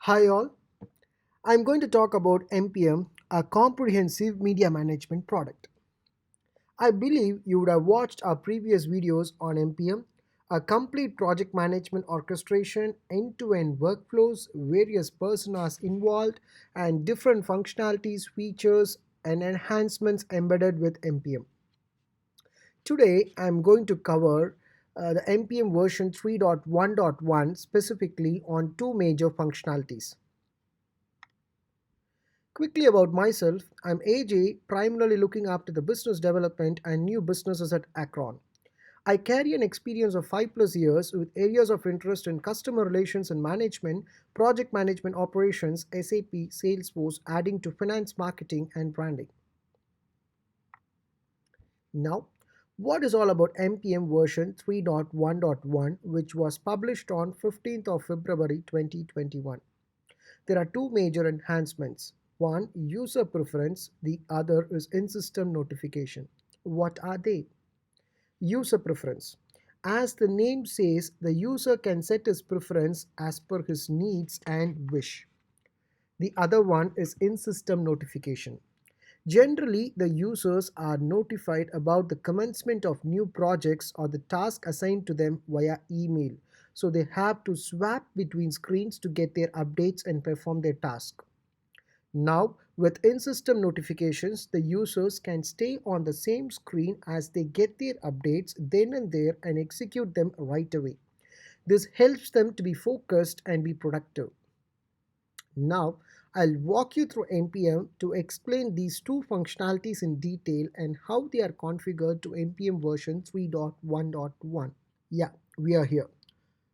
Hi all, I'm going to talk about MPM, a comprehensive media management product. I believe you would have watched our previous videos on MPM, a complete project management orchestration, end-to-end workflows, various personas involved, and different functionalities, features, and enhancements embedded with MPM. Today, I'm going to cover the MPM version 3.1.1 specifically on two major functionalities. Quickly about myself, I'm AJ, primarily looking after the business development and new businesses at Akron. I carry an experience of 5 plus years with areas of interest in customer relations and management, project management operations, SAP, Salesforce, adding to finance, marketing, and branding. Now, what is all about MPM version 3.1.1, which was published on 15th of February 2021? There are two major enhancements. One, user preference, the other is in-system notification. What are they? User preference. As the name says, the user can set his preference as per his needs and wish. The other one is in-system notification. Generally, the users are notified about the commencement of new projects or the task assigned to them via email. So they have to swap between screens to get their updates and perform their task. Now, with in-system notifications, the users can stay on the same screen as they get their updates then and there and execute them right away. This helps them to be focused and be productive. Now, I'll walk you through NPM to explain these two functionalities in detail and how they are configured to NPM version 3.1.1. Yeah, we are here.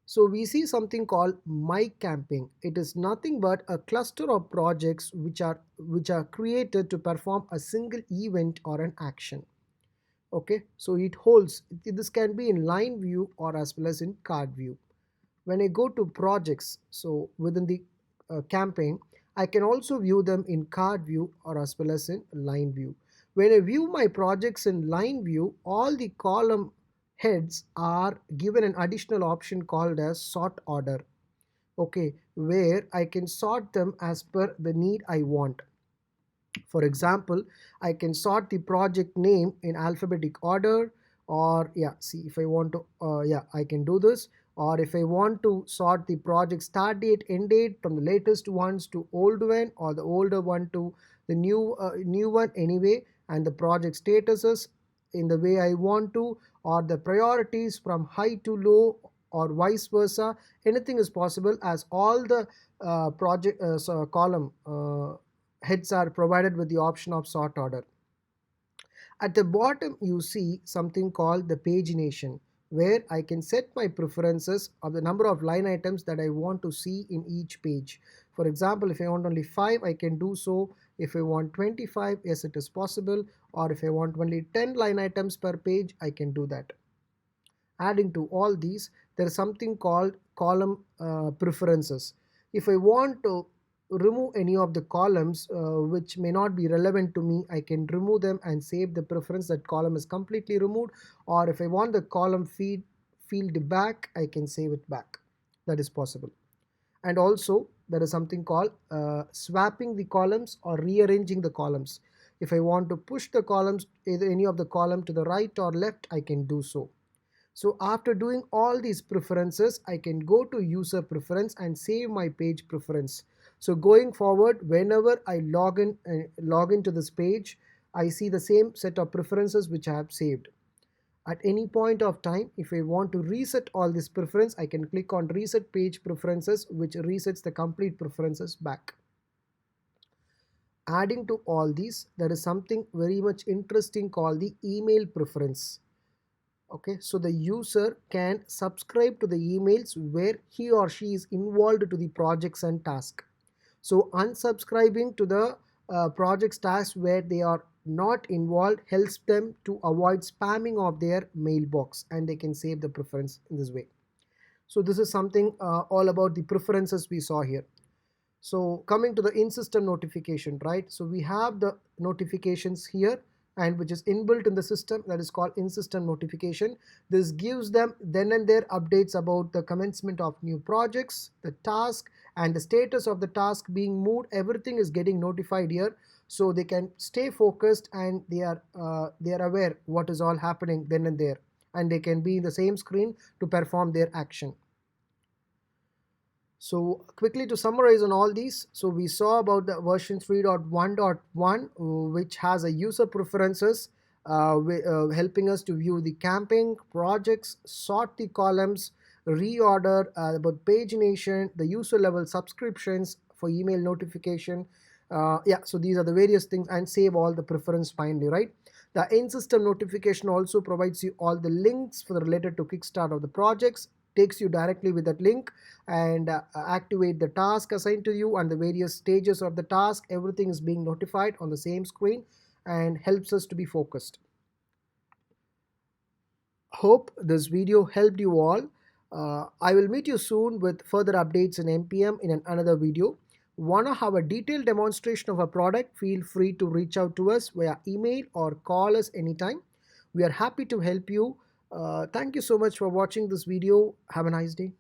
So we see something called My Camping. It is nothing but a cluster of projects which are created to perform a single event or an action. Okay, so it holds this can be in line view or as well as in card view. When I go to projects, so within the campaign, I can also view them in card view or as well as in line view. When I view my projects in line view, all the column heads are given an additional option called as sort order. Okay, where I can sort them as per the need I want. For example, I can sort the project name in alphabetic order, or yeah, see if I want to, yeah, I can do this. Or if I want to sort the project start date, end date from the latest ones to old one, or the older one to the new one anyway, and the project statuses in the way I want to, or the priorities from high to low, or vice versa. Anything is possible as all the project column heads are provided with the option of sort order. At the bottom you see something called the pagination, where I can set my preferences of the number of line items that I want to see in each page. For example, if I want only 5, I can do so. If I want 25, yes, it is possible. Or if I want only 10 line items per page, I can do that. Adding to all these, there is something called column preferences. If I want to remove any of the columns which may not be relevant to me, I can remove them and save the preference that column is completely removed. Or if I want the column field back, I can save it back. That is possible. And also there is something called swapping the columns or rearranging the columns. If I want to push the columns, either any of the column to the right or left, I can do so. So after doing all these preferences, I can go to user preference and save my page preference. So going forward, whenever I log into this page, I see the same set of preferences which I have saved. At any point of time, if I want to reset all this preference, I can click on reset page preferences, which resets the complete preferences back. Adding to all these, there is something very much interesting called the email preference. Okay, so the user can subscribe to the emails where he or she is involved to the projects and task. So unsubscribing to the projects tasks where they are not involved helps them to avoid spamming of their mailbox, and they can save the preference in this way. So this is something all about the preferences we saw here. So coming to the in-system notification, right? So we have the notifications here. and which is inbuilt in the system, that is called insistent notification. This gives them then and there updates about the commencement of new projects, the task, and the status of the task being moved. Everything is getting notified here, so they can stay focused, and they are aware what is all happening then and there, and they can be in the same screen to perform their action. So quickly to summarize on all these, so we saw about the version 3.1.1, which has a user preferences, helping us to view the camping projects, sort the columns, reorder, about pagination, the user level subscriptions for email notification. Yeah, so these are the various things, and save all the preference finally, right? The in-system notification also provides you all the links for the related to kickstart of the projects, takes you directly with that link, and activate the task assigned to you and the various stages of the task. Everything is being notified on the same screen and helps us to be focused. Hope this video helped you all. I will meet you soon with further updates in npm in another video. Wanna have a detailed demonstration of a product? Feel free to reach out to us via email or call us anytime. We are happy to help you. Thank you so much for watching this video. Have a nice day.